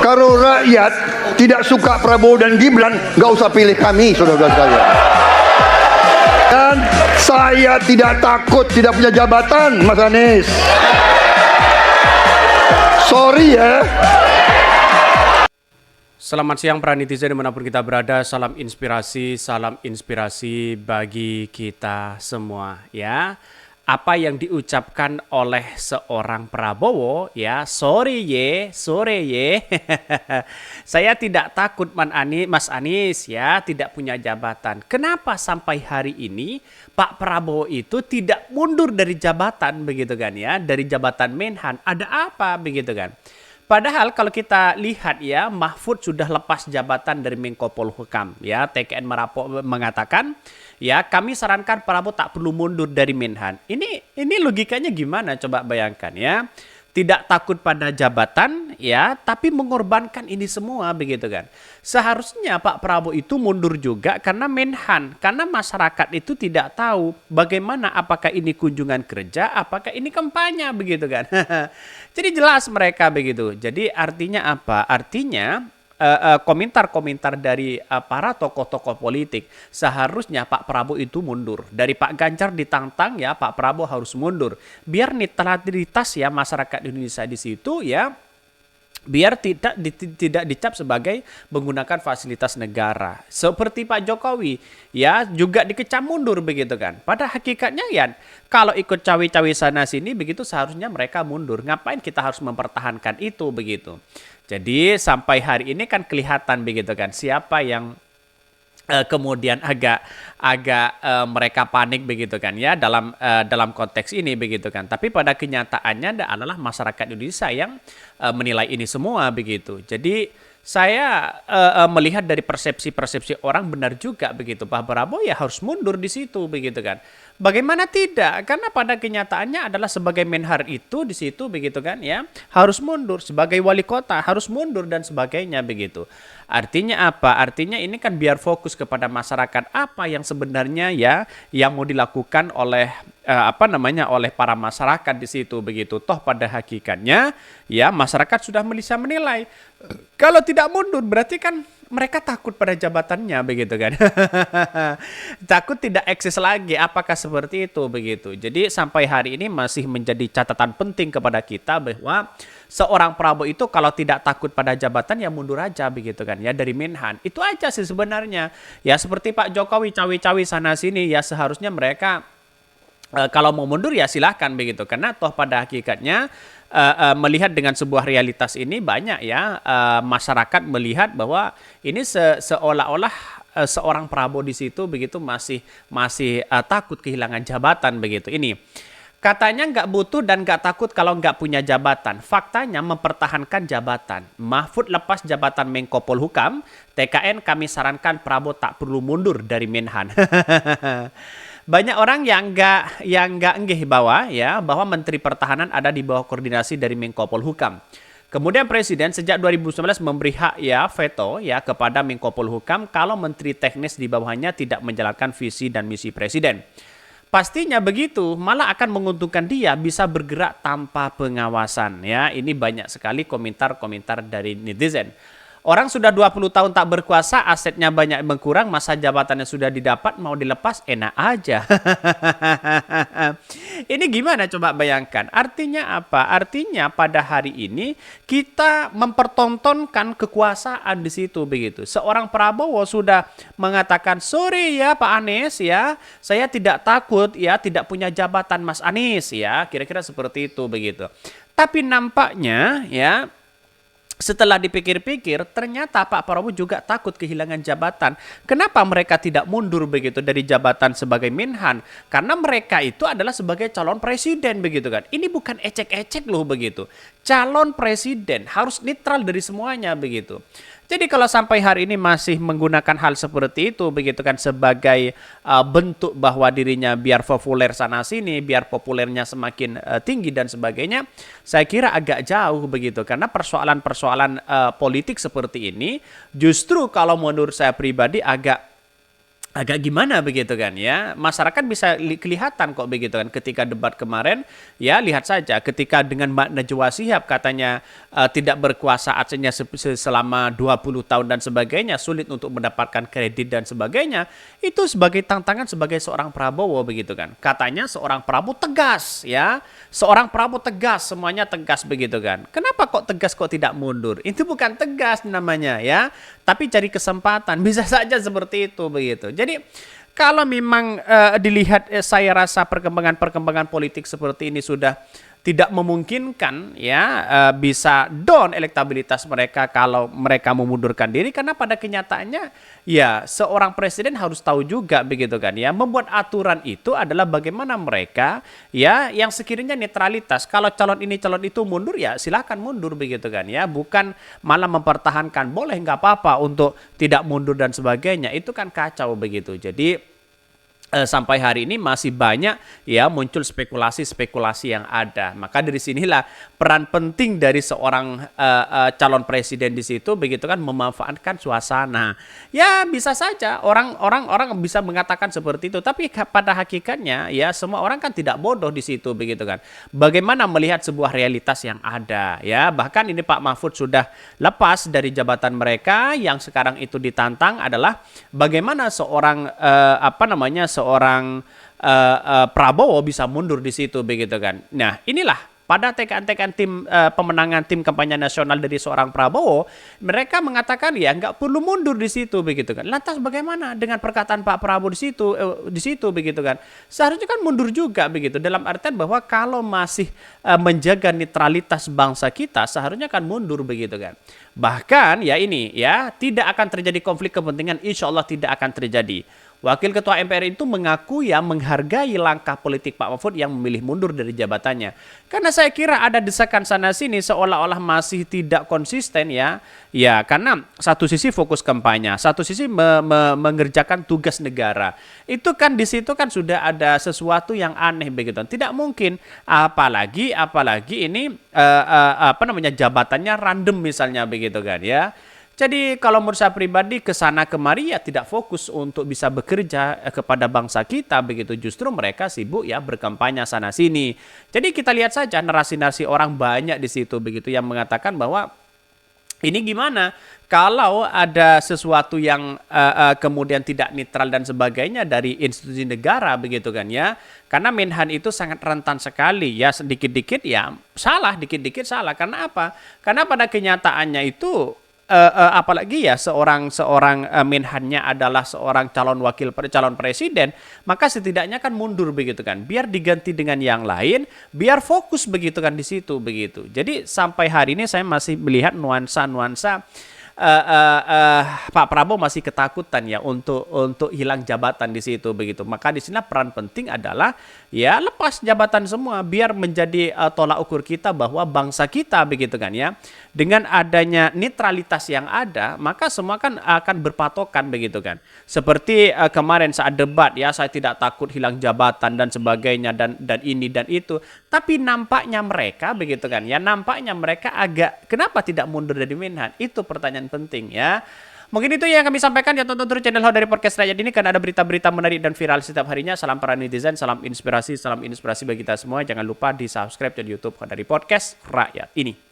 Kalau rakyat tidak suka Prabowo dan Gibran, nggak usah pilih kami, saudara-saudara sekalian. Dan saya tidak takut tidak punya jabatan, Mas Anies. Sorry ya. Selamat siang para netizen dimanapun kita berada. Salam inspirasi bagi kita semua ya. Apa yang diucapkan oleh seorang Prabowo ya, sore ye. Saya tidak takut Mas Anies ya, tidak punya jabatan. Kenapa sampai hari ini Pak Prabowo itu tidak mundur dari jabatan begitu kan ya, dari jabatan Menhan? Ada apa begitu kan? Padahal kalau kita lihat ya, Mahfud sudah lepas jabatan dari Menko Polhukam ya. TKN mengatakan ya, kami sarankan Prabowo tak perlu mundur dari Menhan. Ini logikanya gimana, coba bayangkan ya. Tidak takut pada jabatan ya, tapi mengorbankan ini semua begitu kan. Seharusnya Pak Prabowo itu mundur juga karena Menhan, karena masyarakat itu tidak tahu bagaimana, apakah ini kunjungan kerja, apakah ini kampanye begitu kan. Jadi jelas mereka begitu. Jadi artinya apa? Artinya komentar-komentar dari para tokoh-tokoh politik, seharusnya Pak Prabowo itu mundur. Dari Pak Ganjar ditantang ya, Pak Prabowo harus mundur. Biar netralitas ya masyarakat Indonesia di situ ya, biar tidak dicap sebagai menggunakan fasilitas negara. Seperti Pak Jokowi ya, juga dikecam mundur begitu kan. Pada hakikatnya ya, kalau ikut cawe-cawe sana sini begitu, seharusnya mereka mundur. Ngapain kita harus mempertahankan itu begitu. Jadi sampai hari ini kan kelihatan begitu kan, siapa yang kemudian agak mereka panik begitu kan ya, dalam konteks ini begitu kan. Tapi pada kenyataannya adalah masyarakat Indonesia yang menilai ini semua begitu. Jadi saya melihat dari persepsi orang benar juga begitu, Pak Prabowo ya harus mundur di situ begitu kan. Bagaimana tidak? Karena pada kenyataannya adalah sebagai Menhan itu di situ begitu kan ya, harus mundur. Sebagai wali kota harus mundur dan sebagainya begitu. Artinya apa? Artinya ini kan biar fokus kepada masyarakat, apa yang sebenarnya ya yang mau dilakukan oleh oleh para masyarakat di situ begitu. Toh pada hakikatnya ya masyarakat sudah bisa menilai. Kalau tidak mundur berarti kan mereka takut pada jabatannya begitu kan. Takut tidak eksis lagi. Apakah seperti itu begitu. Jadi sampai hari ini masih menjadi catatan penting kepada kita bahwa seorang Prabowo itu kalau tidak takut pada jabatan ya mundur aja begitu kan ya, dari Menhan. Itu aja sih sebenarnya. Ya seperti Pak Jokowi cawe-cawe sana sini ya, seharusnya mereka kalau mau mundur ya silahkan begitu. Karena toh pada hakikatnya melihat dengan sebuah realitas ini banyak ya masyarakat melihat bahwa ini seolah-olah seorang Prabowo di situ begitu masih takut kehilangan jabatan begitu. Ini katanya nggak butuh dan nggak takut kalau nggak punya jabatan. Faktanya mempertahankan jabatan. Mahfud lepas jabatan Menko Polhukam, TKN kami sarankan Prabowo tak perlu mundur dari Menhan. Banyak orang yang nggak enggih bahwa Menteri Pertahanan ada di bawah koordinasi dari Menko Polhukam. Kemudian Presiden sejak 2019 memberi hak ya veto ya kepada Menko Polhukam kalau menteri teknis di bawahnya tidak menjalankan visi dan misi Presiden. Pastinya begitu, malah akan menguntungkan dia bisa bergerak tanpa pengawasan ya. Ini banyak sekali komentar-komentar dari netizen. Orang sudah 20 tahun tak berkuasa, asetnya banyak berkurang, masa jabatannya sudah didapat, mau dilepas enak aja. Ini gimana coba bayangkan? Artinya apa? Artinya pada hari ini kita mempertontonkan kekuasaan di situ begitu. Seorang Prabowo sudah mengatakan, "Sorry ya Pak Anies ya, saya tidak takut ya, tidak punya jabatan Mas Anies ya." Kira-kira seperti itu begitu. Tapi nampaknya ya, setelah dipikir-pikir, ternyata Pak Prabowo juga takut kehilangan jabatan. Kenapa mereka tidak mundur begitu dari jabatan sebagai Menhan? Karena mereka itu adalah sebagai calon presiden begitu kan. Ini bukan ecek-ecek loh begitu. Calon presiden harus netral dari semuanya begitu. Jadi kalau sampai hari ini masih menggunakan hal seperti itu begitu kan sebagai bentuk bahwa dirinya biar populer sana sini, biar populernya semakin tinggi dan sebagainya, saya kira agak jauh begitu. Karena persoalan politik seperti ini justru kalau menurut saya pribadi agak agak gimana begitu kan ya. Masyarakat bisa kelihatan kok begitu kan ketika debat kemarin ya, lihat saja ketika dengan Mbak Najwa Shihab katanya tidak berkuasa artinya selama 20 tahun dan sebagainya, sulit untuk mendapatkan kredit dan sebagainya, itu sebagai tantangan sebagai seorang Prabowo begitu kan. Katanya seorang Prabowo tegas ya. Seorang Prabowo tegas, semuanya tegas begitu kan. Kenapa kok tegas kok tidak mundur? Itu bukan tegas namanya ya, tapi cari kesempatan. Bisa saja seperti itu begitu. Jadi kalau memang dilihat saya rasa perkembangan politik seperti ini sudah tidak memungkinkan ya bisa down elektabilitas mereka kalau mereka memundurkan diri, karena pada kenyataannya ya seorang presiden harus tahu juga begitu kan ya, membuat aturan itu adalah bagaimana mereka ya yang sekiranya netralitas, kalau calon ini calon itu mundur ya silakan mundur begitu kan ya, bukan malah mempertahankan boleh nggak apa-apa untuk tidak mundur dan sebagainya, itu kan kacau begitu. Jadi sampai hari ini masih banyak ya muncul spekulasi-spekulasi yang ada. Maka dari sinilah peran penting dari seorang calon presiden di situ begitu kan, memanfaatkan suasana. Ya bisa saja orang bisa mengatakan seperti itu, tapi pada hakikatnya ya semua orang kan tidak bodoh di situ begitu kan. Bagaimana melihat sebuah realitas yang ada ya. Bahkan ini Pak Mahfud sudah lepas dari jabatan mereka, yang sekarang itu ditantang adalah bagaimana seorang seorang Prabowo bisa mundur di situ begitu kan. Nah, inilah pada tekan-tekan tim pemenangan tim kampanye nasional dari seorang Prabowo, mereka mengatakan ya nggak perlu mundur di situ begitu kan. Lantas bagaimana dengan perkataan Pak Prabowo di situ begitu kan? Seharusnya kan mundur juga begitu. Dalam artian bahwa kalau masih menjaga netralitas bangsa kita, seharusnya kan mundur begitu kan. Bahkan ya ini ya tidak akan terjadi konflik kepentingan, insya Allah tidak akan terjadi. Wakil Ketua MPR itu mengaku ya menghargai langkah politik Pak Mahfud yang memilih mundur dari jabatannya. Karena saya kira ada desakan sana-sini seolah-olah masih tidak konsisten ya. Ya karena satu sisi fokus kampanye, satu sisi mengerjakan tugas negara. Itu kan di situ kan sudah ada sesuatu yang aneh begitu. Tidak mungkin apalagi ini jabatannya random misalnya begitu kan ya. Jadi kalau menurut saya pribadi kesana kemari ya tidak fokus untuk bisa bekerja kepada bangsa kita begitu. Justru mereka sibuk ya berkampanye sana sini. Jadi kita lihat saja narasi-narasi orang banyak di situ begitu yang mengatakan bahwa ini gimana kalau ada sesuatu yang kemudian tidak netral dan sebagainya dari institusi negara begitu kan ya. Karena Menhan itu sangat rentan sekali ya, sedikit-dikit ya salah, dikit-dikit salah. Karena apa? Karena pada kenyataannya itu apalagi ya seorang menhannya adalah seorang calon presiden, maka setidaknya kan mundur begitu kan, biar diganti dengan yang lain, biar fokus begitu kan di situ begitu. Jadi sampai hari ini saya masih melihat nuansa Pak Prabowo masih ketakutan ya untuk hilang jabatan di situ begitu. Maka di sini peran penting adalah ya lepas jabatan semua biar menjadi tolak ukur kita bahwa bangsa kita begitu kan ya. Dengan adanya netralitas yang ada, maka semua kan akan berpatokan begitu kan. Seperti kemarin saat debat ya, saya tidak takut hilang jabatan dan sebagainya dan ini dan itu. Tapi nampaknya mereka begitu kan ya, nampaknya mereka agak kenapa tidak mundur dari Menhan? Itu pertanyaan penting ya. Mungkin itu yang kami sampaikan ya, tonton terus channel How dari Podcast Rakyat ini karena ada berita-berita menarik dan viral setiap harinya. Salam para netizen, salam inspirasi bagi kita semua. Jangan lupa di subscribe di YouTube How dari Podcast Rakyat ini.